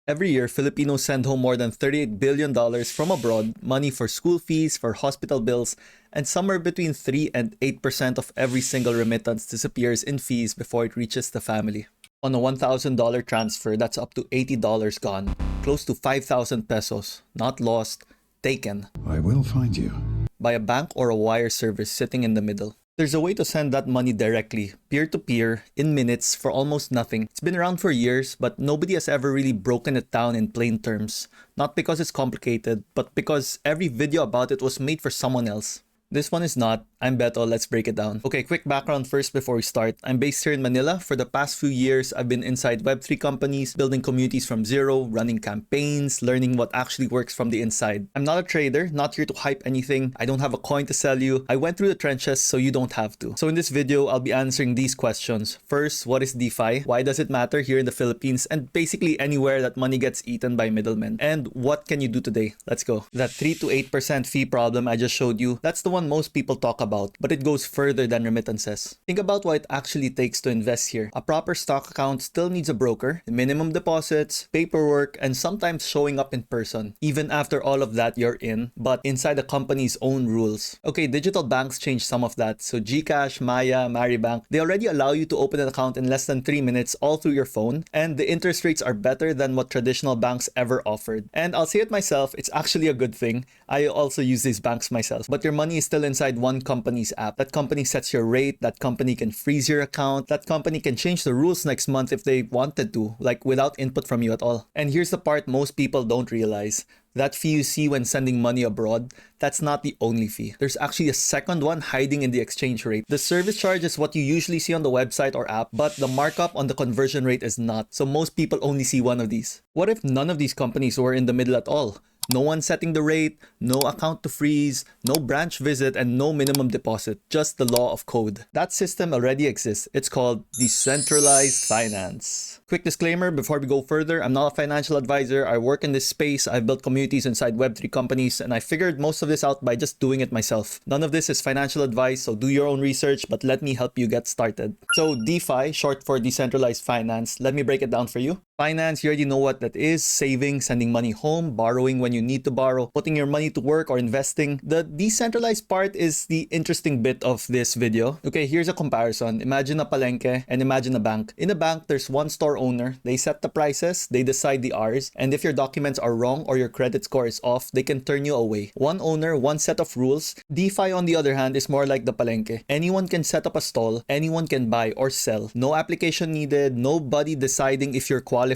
Every year, Filipinos send home more than $38 billion from abroad, money for school fees, for hospital bills, and somewhere between 3 and 8% of every single remittance disappears in fees before it reaches the family. On a $1,000 transfer, that's up to $80 gone, close to 5,000 pesos, not lost, taken. I will find you. By a bank or a wire service sitting in the middle. There's a way to send that money directly, peer-to-peer, in minutes, for almost nothing. It's been around for years, but nobody has ever really broken it down in plain terms. Not because it's complicated, but because every video about it was made for someone else. This one is not. I'm Beto, let's break it down. Okay, quick background first before we start. I'm based here in Manila. For the past few years, I've been inside Web3 companies, building communities from zero, running campaigns, learning what actually works from the inside. I'm not a trader, not here to hype anything. I don't have a coin to sell you. I went through the trenches so you don't have to. So in this video, I'll be answering these questions. First, what is DeFi? Why does it matter here in the Philippines and basically anywhere that money gets eaten by middlemen? And what can you do today? Let's go. That 3 to 8% fee problem I just showed you, that's the one most people talk about, but it goes further than remittances. Think about what it actually takes to invest here. A proper stock account still needs a broker, minimum deposits, paperwork, and sometimes showing up in person. Even after all of that, you're in, but inside the company's own rules. Okay, digital banks changed some of that. So GCash, Maya, Maribank, they already allow you to open an account in less than 3 minutes all through your phone, and the interest rates are better than what traditional banks ever offered. And I'll say it myself, it's actually a good thing. I also use these banks myself, but your money is still inside one company's app. That company sets your rate, that company can freeze your account, that company can change the rules next month if they wanted to, like without input from you at all. And here's the part most people don't realize. That fee you see when sending money abroad, that's not the only fee. There's actually a second one hiding in the exchange rate. The service charge is what you usually see on the website or app, but the markup on the conversion rate is not. So most people only see one of these. What if none of these companies were in the middle at all? No one setting the rate, no account to freeze, no branch visit, and no minimum deposit. Just the law of code. That system already exists. It's called Decentralized Finance. Quick disclaimer before we go further, I'm not a financial advisor. I work in this space. I've built communities inside Web3 companies, and I figured most of this out by just doing it myself. None of this is financial advice, so do your own research, but let me help you get started. So DeFi, short for Decentralized Finance, let me break it down for you. Finance, you already know what that is. Saving, sending money home, borrowing when you need to borrow, putting your money to work or investing. The decentralized part is the interesting bit of this video. Okay, here's a comparison. Imagine a palengke and imagine a bank. In a bank, there's one store owner. They set the prices, they decide the hours, and if your documents are wrong or your credit score is off, they can turn you away. One owner, one set of rules. DeFi, on the other hand, is more like the palengke. Anyone can set up a stall, anyone can buy or sell. No application needed, nobody deciding if you're qualified.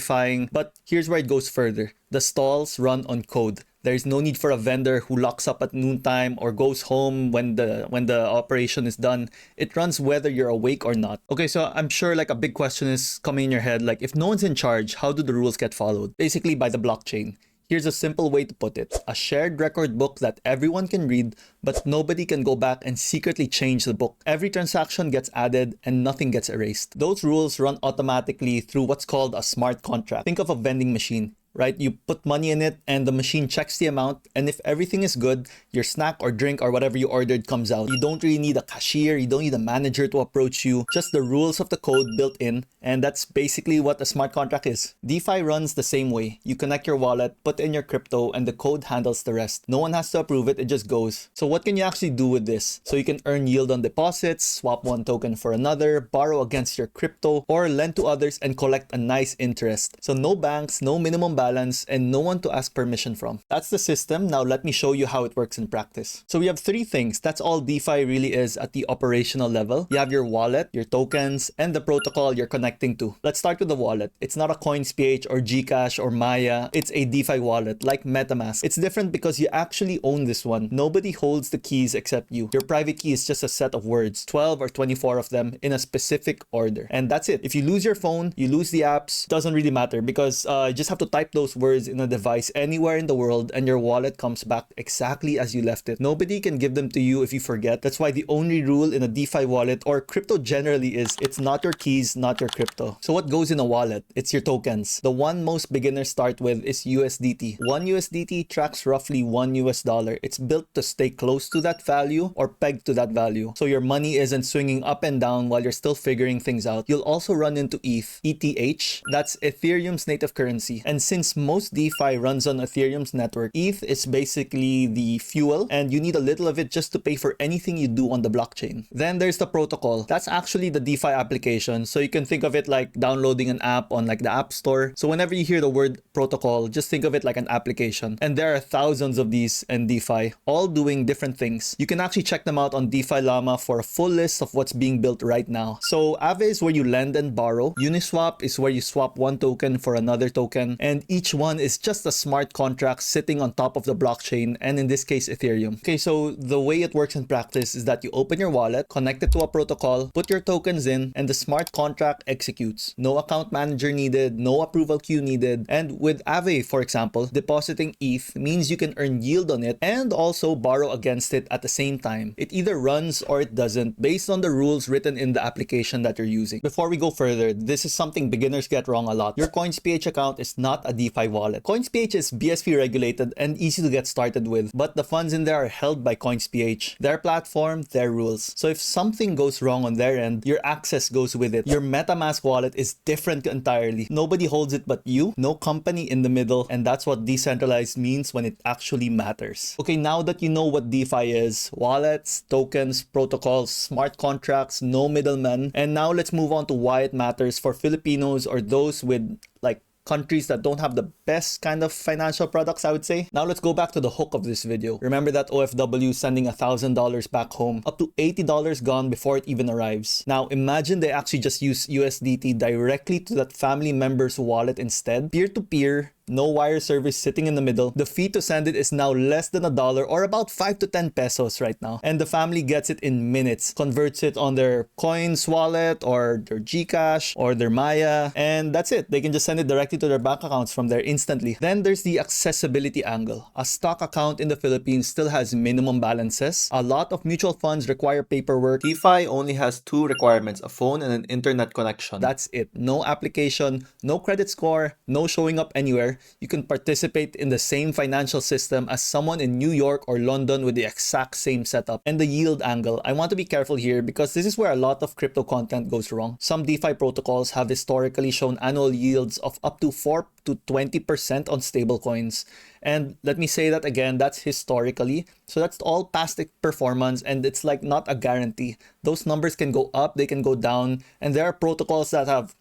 But here's where it goes further. The stalls run on code. There's no need for a vendor who locks up at noontime or goes home when the operation is done. It runs whether you're awake or not. Okay, so I'm sure like a big question is coming in your head, like if no one's in charge, how do the rules get followed? Basically by the blockchain. Here's a simple way to put it. A shared record book that everyone can read, but nobody can go back and secretly change the book. Every transaction gets added and nothing gets erased. Those rules run automatically through what's called a smart contract. Think of a vending machine. Right? You put money in it and the machine checks the amount, and if everything is good, your snack or drink or whatever you ordered comes out. You don't really need a cashier, you don't need a manager to approach you, just the rules of the code built in, and that's basically what a smart contract is. DeFi runs the same way. You connect your wallet, put in your crypto, and the code handles the rest. No one has to approve it, it just goes. So what can you actually do with this? So you can earn yield on deposits, swap one token for another, borrow against your crypto, or lend to others and collect a nice interest. So no banks, no minimum balance, and no one to ask permission from. That's the system. Now let me show you how it works in practice. So we have three things. That's all DeFi really is at the operational level. You have your wallet, your tokens, and the protocol you're connecting to. Let's start with the wallet. It's not a Coins.ph or GCash or Maya. It's a DeFi wallet like MetaMask. It's different because you actually own this one. Nobody holds the keys except you. Your private key is just a set of words, 12 or 24 of them in a specific order. And that's it. If you lose your phone, you lose the apps, doesn't really matter because you just have to type those words in a device anywhere in the world and your wallet comes back exactly as you left it. Nobody can give them to you if you forget. That's why the only rule in a DeFi wallet or crypto generally is it's not your keys, not your crypto. So what goes in a wallet? It's your tokens. The one most beginners start with is USDT. One USDT tracks roughly $1. It's built to stay close to that value or pegged to that value. So your money isn't swinging up and down while you're still figuring things out. You'll also run into ETH. ETH, that's Ethereum's native currency. And since since most DeFi runs on Ethereum's network, ETH is basically the fuel, and you need a little of it just to pay for anything you do on the blockchain. Then there's the protocol. That's actually the DeFi application. So you can think of it like downloading an app on like the App Store. So whenever you hear the word protocol, just think of it like an application. And there are thousands of these in DeFi, all doing different things. You can actually check them out on DeFi Llama for a full list of what's being built right now. So Aave is where you lend and borrow. Uniswap is where you swap one token for another token. And each one is just a smart contract sitting on top of the blockchain, and in this case, Ethereum. Okay, so the way it works in practice is that you open your wallet, connect it to a protocol, put your tokens in, and the smart contract executes. No account manager needed, no approval queue needed. And with Aave, for example, depositing ETH means you can earn yield on it and also borrow against it at the same time. It either runs or it doesn't based on the rules written in the application that you're using. Before we go further, this is something beginners get wrong a lot. Your Coins.ph account is not a DeFi wallet. Coins.ph is BSV regulated and easy to get started with, but the funds in there are held by Coins.ph. Their platform, their rules. So if something goes wrong on their end, your access goes with it. Your MetaMask wallet is different entirely. Nobody holds it but you, no company in the middle, and that's what decentralized means when it actually matters. Okay, now that you know what DeFi is, wallets, tokens, protocols, smart contracts, no middlemen, and now let's move on to why it matters for Filipinos or those with like countries that don't have the best kind of financial products, I would say. Now let's go back to the hook of this video. Remember that OFW sending $1,000 back home, up to $80 gone before it even arrives. Now imagine they actually just use USDT directly to that family member's wallet instead. Peer-to-peer, no wire service sitting in the middle. The fee to send it is now less than $1 or about 5 to 10 pesos right now. And the family gets it in minutes, converts it on their Coins wallet or their Gcash or their Maya, and that's it. They can just send it directly to their bank accounts from there instantly. Then there's the accessibility angle. A stock account in the Philippines still has minimum balances. A lot of mutual funds require paperwork. DeFi only has two requirements, a phone and an internet connection. That's it. No application, no credit score, no showing up anywhere. You can participate in the same financial system as someone in New York or London with the exact same setup. And the yield angle, I want to be careful here because this is where a lot of crypto content goes wrong. Some DeFi protocols have historically shown annual yields of up to 4 to 20% on stablecoins. And let me say that again, that's historically. So that's all past performance, and it's like not a guarantee. Those numbers can go up, they can go down, and there are protocols that have,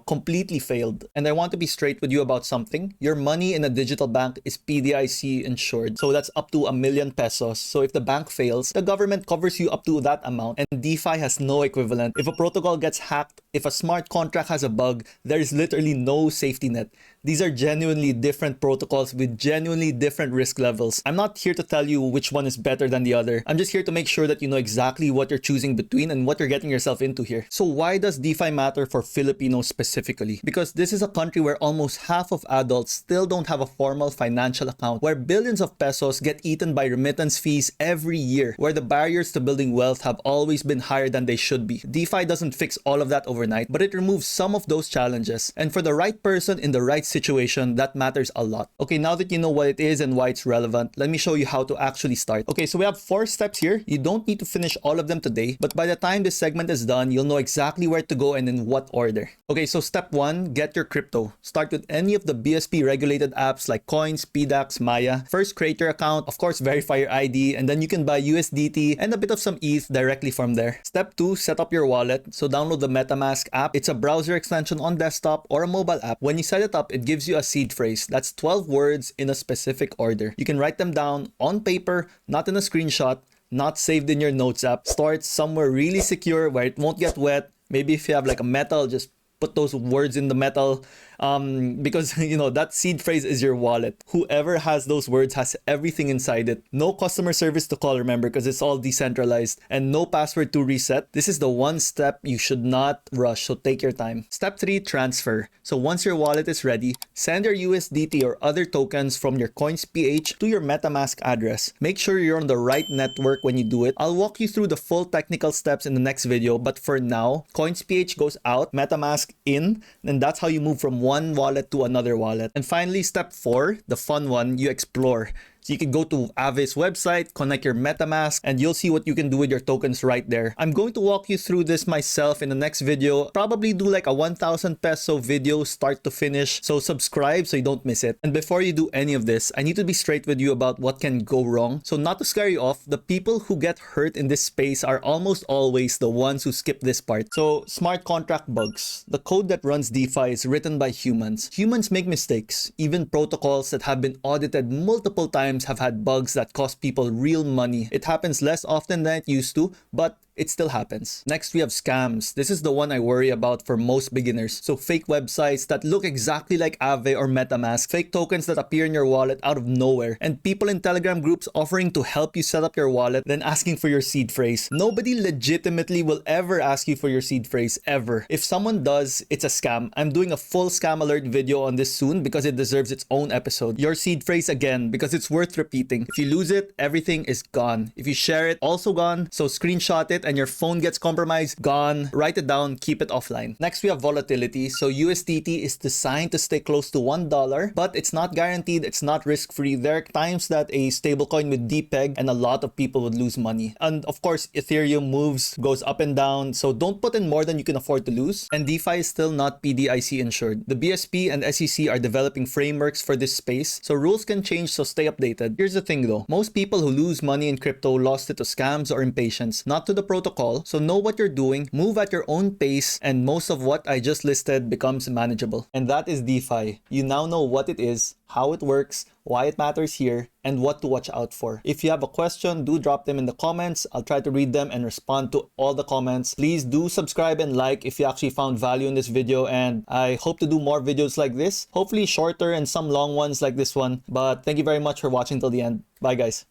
completely failed. And I want to be straight with you about something. Your money in a digital bank is PDIC insured. So that's up to 1 million pesos. So if the bank fails, the government covers you up to that amount, and DeFi has no equivalent. If a protocol gets hacked, if a smart contract has a bug, there is literally no safety net. These are genuinely different protocols with genuinely different risk levels. I'm not here to tell you which one is better than the other. I'm just here to make sure that you know exactly what you're choosing between and what you're getting yourself into here. So why does DeFi matter for Filipinos specifically? Because this is a country where almost half of adults still don't have a formal financial account, where billions of pesos get eaten by remittance fees every year, where the barriers to building wealth have always been higher than they should be. DeFi doesn't fix all of that overnight, but it removes some of those challenges. And for the right person in the right situation, that matters a lot. Okay, now that you know what it is and why it's relevant, let me show you how to actually start. Okay, so we have 4 steps here. You don't need to finish all of them today, but by the time this segment is done, you'll know exactly where to go and in what order. Okay, so step 1, get your crypto. Start with any of the BSP regulated apps like Coins, PDAX, Maya. First, create your account, of course, verify your ID, and then you can buy USDT and a bit of some ETH directly from there. Step 2, set up your wallet. So download the MetaMask app. It's a browser extension on desktop or a mobile app. When you set it up, it gives you a seed phrase. That's 12 words in a specific order. You can write them down on paper, not in a screenshot, not saved in your notes app. Store it somewhere really secure where it won't get wet. Maybe if you have like a metal, just put those words in the metal. Because that seed phrase is your wallet. Whoever has those words has everything inside it. No customer service to call, remember, because it's all decentralized, and no password to reset. This is the one step you should not rush, so take your time. Step 3, transfer. So once your wallet is ready, send your USDT or other tokens from your Coins.ph to your MetaMask address. Make sure you're on the right network when you do it. I'll walk you through the full technical steps in the next video, but for now, Coins.ph goes out, MetaMask in, and that's how you move from one wallet to another wallet. And finally, step 4, the fun one, you explore. So you can go to Aave's website, connect your MetaMask, and you'll see what you can do with your tokens right there. I'm going to walk you through this myself in the next video. Probably do like a 1,000 peso video start to finish. So subscribe so you don't miss it. And before you do any of this, I need to be straight with you about what can go wrong. So not to scare you off, the people who get hurt in this space are almost always the ones who skip this part. So smart contract bugs. The code that runs DeFi is written by humans. Humans make mistakes. Even protocols that have been audited multiple times have had bugs that cost people real money. It happens less often than it used to, but it still happens. Next, we have scams. This is the one I worry about for most beginners. So fake websites that look exactly like Aave or MetaMask, fake tokens that appear in your wallet out of nowhere, and people in Telegram groups offering to help you set up your wallet, then asking for your seed phrase. Nobody legitimately will ever ask you for your seed phrase, ever. If someone does, it's a scam. I'm doing a full scam alert video on this soon because it deserves its own episode. Your seed phrase again, because it's worth repeating. If you lose it, everything is gone. If you share it, also gone. So screenshot it and your phone gets compromised, gone. Write it down, keep it offline. Next, we have volatility. So USDT is designed to stay close to $1, but it's not guaranteed, it's not risk-free. There are times that a stablecoin would depeg and a lot of people would lose money. And of course, Ethereum moves, goes up and down, so don't put in more than you can afford to lose. And DeFi is still not PDIC insured. The BSP and SEC are developing frameworks for this space, so rules can change, so stay updated. Here's the thing though, most people who lose money in crypto lost it to scams or impatience, not to the protocol. So know what you're doing, move at your own pace, and most of what I just listed becomes manageable. And that is DeFi. You now know what it is, how it works, why it matters here, and what to watch out for. If you have a question, do drop them in the comments. I'll try to read them and respond to all the comments. Please do subscribe and like if you actually found value in this video, and I hope to do more videos like this, hopefully shorter and some long ones like this one. But thank you very much for watching till the end. Bye guys.